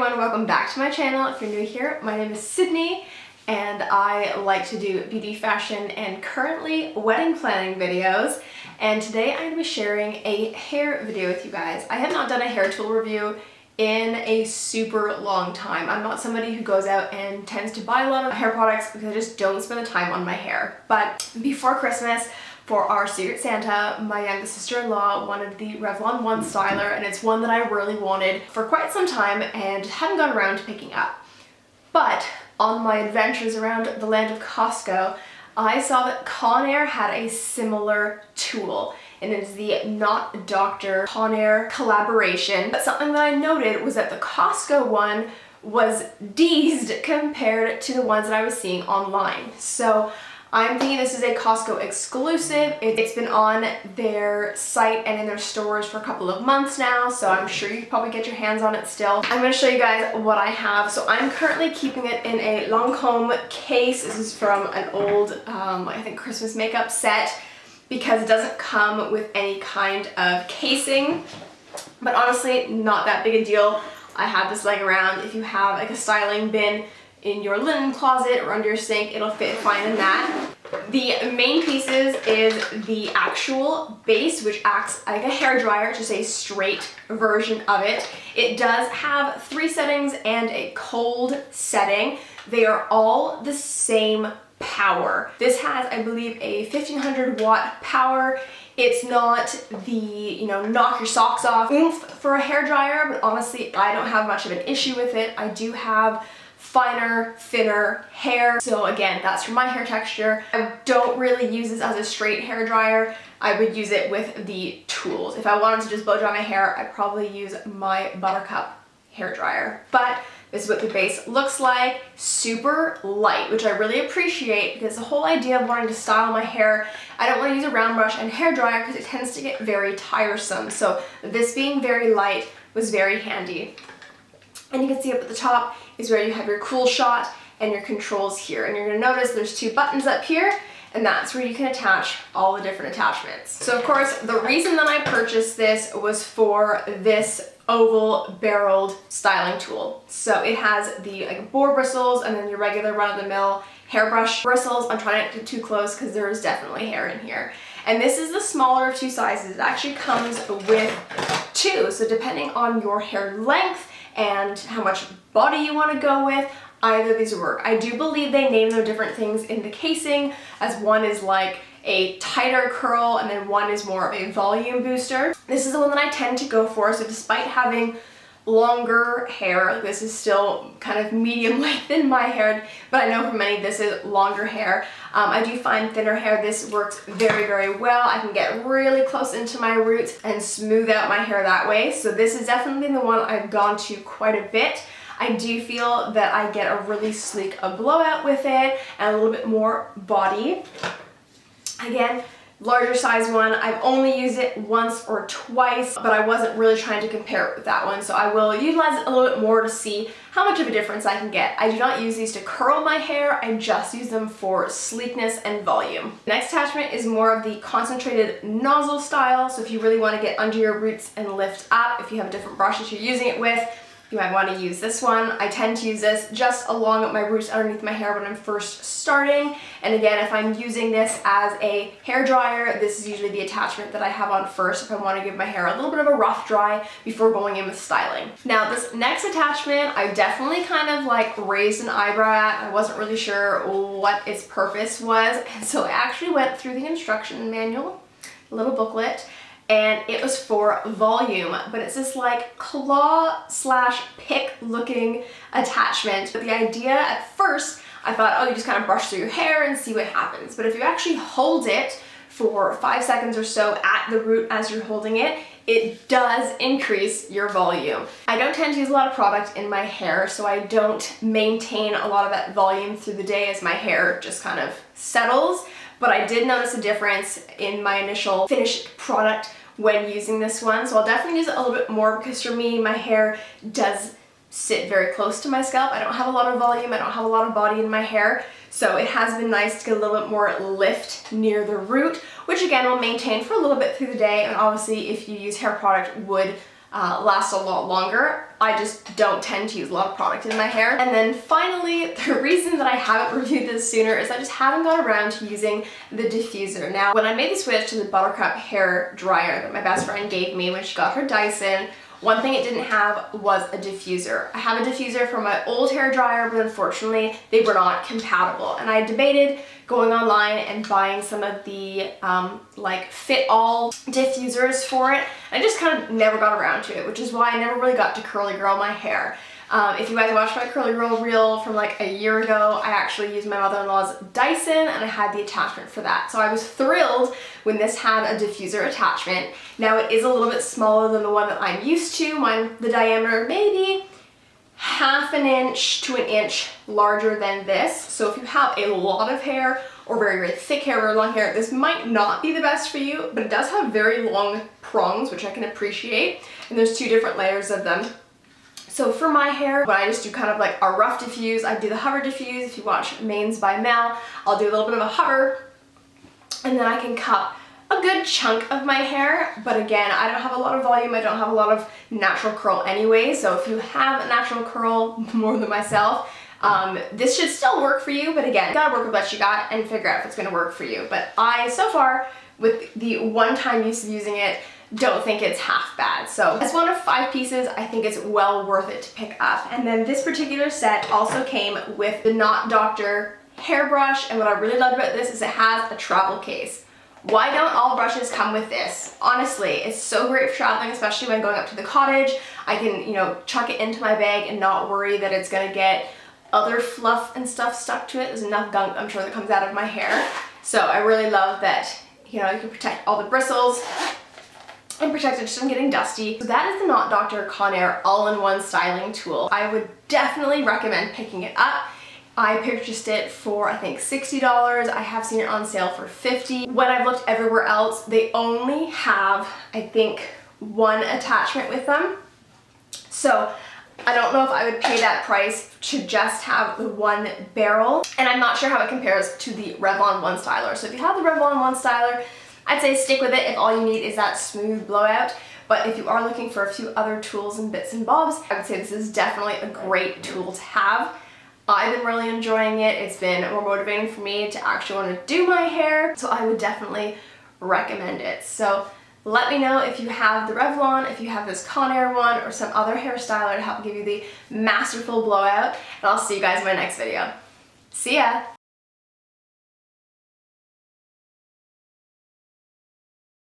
everyone, welcome back to my channel. If you're new here, my name is Sydney and I like to do beauty, fashion, and currently wedding planning videos. And today I'm going to be sharing a hair video with you guys. I have not done a hair tool review in a super long time. I'm not somebody who goes out and tends to buy a lot of hair products because I just don't spend the time on my hair. But before Christmas, for our Secret Santa, my youngest sister-in-law wanted the Revlon 1 styler, and it's one that I really wanted for quite some time and hadn't gotten around to picking up. But on my adventures around the land of Costco, I saw that Conair had a similar tool, and it is the Not Dr. Conair collaboration. But something that I noted was that the Costco one was deezed compared to the ones that I was seeing online. So I'm thinking this is a Costco exclusive. It's been on their site and in their stores for a couple of months now, so I'm sure you can probably get your hands on it still. I'm going to show you guys what I have. So I'm currently keeping it in a Lancome case. This is from an old, I think, Christmas makeup set because it doesn't come with any kind of casing. But honestly, not that big a deal. I have this laying around. If you have like a styling bin in your linen closet or under your sink, it'll fit fine in that. The main pieces is the actual base, which acts like a hairdryer, just a straight version of it. It does have 3 settings and a cold setting. They are all the same power. This has, I believe, a 1500 watt power. It's not the, knock your socks off oomph for a hairdryer, but honestly, I don't have much of an issue with it. I do have finer, thinner hair. So again, that's for my hair texture. I don't really use this as a straight hair dryer. I would use it with the tools. If I wanted to just blow dry my hair, I'd probably use my Buttercup hair dryer. But this is what the base looks like. Super light, which I really appreciate because the whole idea of wanting to style my hair, I don't want to use a round brush and hair dryer because it tends to get very tiresome. So this being very light was very handy. And you can see up at the top is where you have your cool shot and your controls here. And you're gonna notice there's 2 buttons up here, and that's where you can attach all the different attachments. So of course, the reason that I purchased this was for this oval barreled styling tool. So it has the boar bristles and then your regular run-of-the-mill hairbrush bristles. I'm trying not to get too close because there is definitely hair in here. And this is the smaller of 2 sizes. It actually comes with 2. So depending on your hair length and how much body you want to go with, either of these work. I do believe they name them different things in the casing, as one is like a tighter curl and then one is more of a volume booster. This is the one that I tend to go for, so despite having longer hair, this is still kind of medium length in my hair, but I know for many this is longer hair. I do find thinner hair, this works very, very well. I can get really close into my roots and smooth out my hair that way. So this is definitely the one I've gone to quite a bit. I do feel that I get a really sleek blowout with it and a little bit more body. Again, larger size one. I've only used it once or twice, but I wasn't really trying to compare it with that one. So I will utilize it a little bit more to see how much of a difference I can get. I do not use these to curl my hair. I just use them for sleekness and volume. The next attachment is more of the concentrated nozzle style. So if you really want to get under your roots and lift up, if you have a different brush that you're using it with, you might want to use this one. I tend to use this just along my roots underneath my hair when I'm first starting. And again, if I'm using this as a hair dryer, this is usually the attachment that I have on first if I want to give my hair a little bit of a rough dry before going in with styling. Now this next attachment, I definitely kind of like raised an eyebrow at. I wasn't really sure what its purpose was. And so I actually went through the instruction manual, a little booklet, and it was for volume, but it's this like claw slash pick looking attachment. But the idea at first, I thought, oh, you just kind of brush through your hair and see what happens. But if you actually hold it for 5 seconds or so at the root as you're holding it, it does increase your volume. I don't tend to use a lot of product in my hair, so I don't maintain a lot of that volume through the day as my hair just kind of settles. But I did notice a difference in my initial finished product when using this one. So I'll definitely use it a little bit more because for me, my hair does sit very close to my scalp. I don't have a lot of volume, I don't have a lot of body in my hair. So it has been nice to get a little bit more lift near the root, which again will maintain for a little bit through the day. And obviously if you use hair product, would last a lot longer. I just don't tend to use a lot of product in my hair. And then finally, the reason that I haven't reviewed this sooner is I just haven't got around to using the diffuser. Now, when I made the switch to the Buttercup hair dryer that my best friend gave me when she got her Dyson, one thing it didn't have was a diffuser. I have a diffuser from my old hair dryer, but unfortunately they were not compatible. And I debated going online and buying some of the like fit-all diffusers for it. I just kind of never got around to it, which is why I never really got to curly girl my hair. If you guys watched my curly girl reel from like a year ago, I actually used my mother-in-law's Dyson and I had the attachment for that. So I was thrilled when this had a diffuser attachment. Now it is a little bit smaller than the one that I'm used to. Mine, the diameter maybe half an inch to an inch larger than this. So if you have a lot of hair or very, very thick hair or long hair, this might not be the best for you, but it does have very long prongs, which I can appreciate. And there's 2 different layers of them. So for my hair, when I just do kind of like a rough diffuse, I do the hover diffuse. If you watch Mains by Mel, I'll do a little bit of a hover and then I can cup a good chunk of my hair. But again, I don't have a lot of volume. I don't have a lot of natural curl anyway. So if you have a natural curl more than myself, this should still work for you. But again, you gotta work with what you got and figure out if it's gonna work for you. But I, so far, with the one-time use of using it, don't think it's half bad. So as one of 5 pieces, I think it's well worth it to pick up. And then this particular set also came with the Not Doctor hairbrush. And what I really loved about this is it has a travel case. Why don't all brushes come with this? Honestly, it's so great for traveling, especially when going up to the cottage. I can, you know, chuck it into my bag and not worry that it's gonna get other fluff and stuff stuck to it. There's enough gunk, I'm sure, that comes out of my hair. So I really love that, you know, you can protect all the bristles and protect it just from getting dusty. So that is the Not Doctor Conair all-in-one styling tool. I would definitely recommend picking it up. I purchased it for I think $60. I have seen it on sale for $50. When I've looked everywhere else, they only have, I think, 1 attachment with them. So I don't know if I would pay that price to just have the 1 barrel. And I'm not sure how it compares to the Revlon One Styler. So if you have the Revlon One Styler, I'd say stick with it if all you need is that smooth blowout. But if you are looking for a few other tools and bits and bobs, I would say this is definitely a great tool to have. I've been really enjoying it. It's been more motivating for me to actually want to do my hair. So I would definitely recommend it. So let me know if you have the Revlon, if you have this Conair one, or some other hairstyler to help give you the masterful blowout. And I'll see you guys in my next video. See ya!